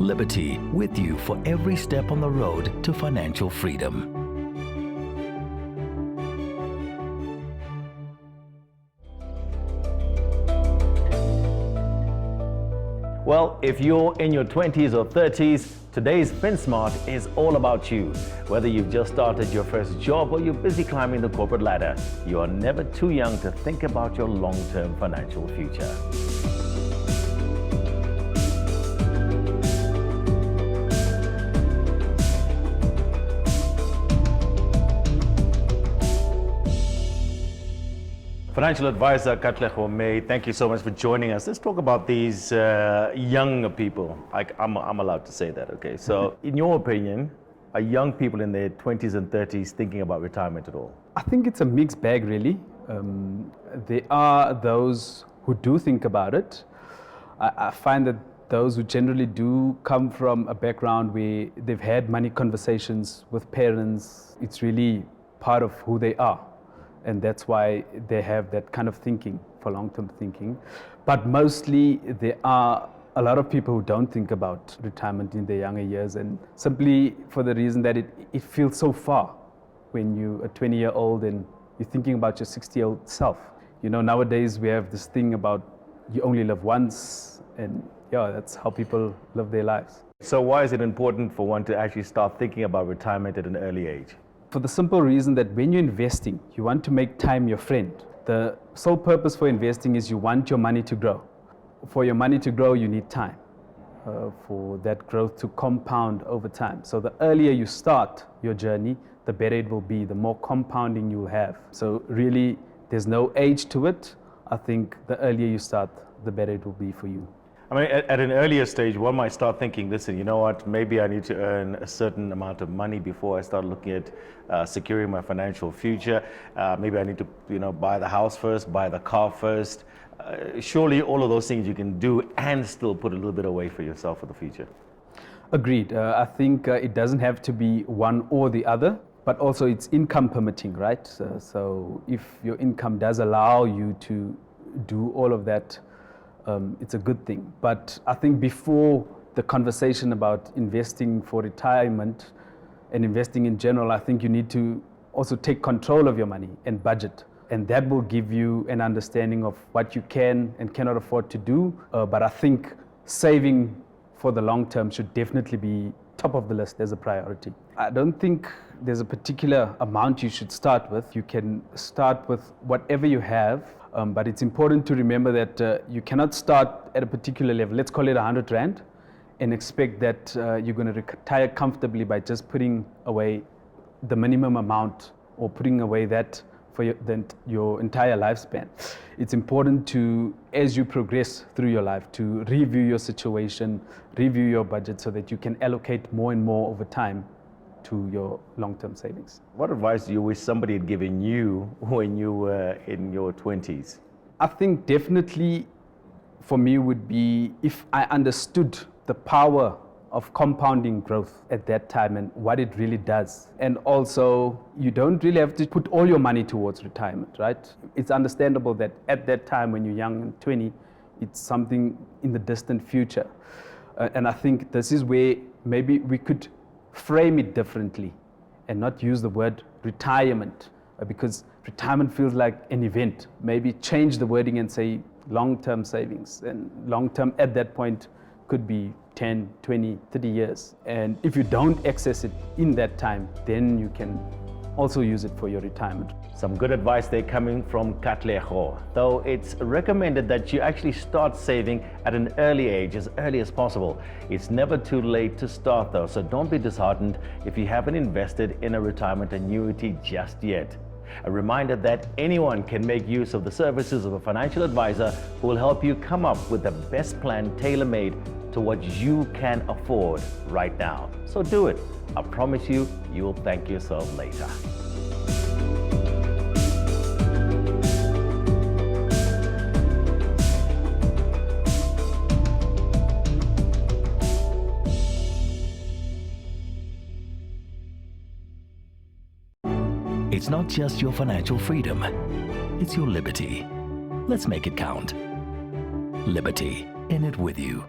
Liberty, with you for every step on the road to financial freedom. Well, if you're in your 20s or 30s, today's FinSmart is all about you. Whether you've just started your first job or you're busy climbing the corporate ladder, you are never too young to think about your long-term financial future. Financial advisor Katlego May, thank you so much for joining us. Let's talk about these young people. I'm allowed to say that, okay? So, in your opinion, are young people in their 20s and 30s thinking about retirement at all? I think it's a mixed bag, really. There are those who do think about it. I find that those who generally do come from a background where they've had money conversations with parents, it's really part of who they are. And that's why they have that kind of thinking for long-term thinking. But mostly there are a lot of people who don't think about retirement in their younger years, and simply for the reason that it feels so far when you're a 20-year-old and you're thinking about your 60-year-old self. You know, nowadays we have this thing about you only live once, and yeah, that's how people live their lives. So why is it important for one to actually start thinking about retirement at an early age? For the simple reason that when you're investing, you want to make time your friend. The sole purpose for investing is you want your money to grow. For your money to grow, you need time for that growth to compound over time. So the earlier you start your journey, the better it will be, the more compounding you'll have. So really, there's no age to it. I think the earlier you start, the better it will be for you. I mean, at an earlier stage, one might start thinking, listen, you know what, maybe I need to earn a certain amount of money before I start looking at securing my financial future. Maybe I need to, buy the house first, buy the car first. Surely all of those things you can do and still put a little bit away for yourself for the future. Agreed. I think it doesn't have to be one or the other, but also it's income permitting, right? So if your income does allow you to do all of that, it's a good thing. But I think before the conversation about investing for retirement and investing in general, I think you need to also take control of your money and budget. And that will give you an understanding of what you can and cannot afford to do. But I think saving for the long term should definitely be top of the list as a priority. I don't think there's a particular amount you should start with. You can start with whatever you have. But it's important to remember that you cannot start at a particular level, let's call it 100 Rand, and expect that you're going to retire comfortably by just putting away the minimum amount or putting away that for your entire lifespan. It's important to, as you progress through your life, to review your situation, review your budget so that you can allocate more and more over time to your long-term savings. What advice do you wish somebody had given you when you were in your 20s? I think definitely for me would be if I understood the power of compounding growth at that time and what it really does. And also, you don't really have to put all your money towards retirement, right? It's understandable that at that time when you're young and 20, it's something in the distant future. And I think this is where maybe we could frame it differently and not use the word retirement, because retirement feels like an event. Maybe change the wording and say long-term savings, and long-term at that point could be 10, 20, 30 years. And if you don't access it in that time, then you can also use it for your retirement. Some good advice there coming from Katlego. Though it's recommended that you actually start saving at an early age, as early as possible. It's never too late to start though, so don't be disheartened if you haven't invested in a retirement annuity just yet. A reminder that anyone can make use of the services of a financial advisor who will help you come up with the best plan tailor-made to what you can afford right now. So do it. I promise you, you'll thank yourself later. It's not just your financial freedom, it's your liberty. Let's make it count. Liberty, in it with you.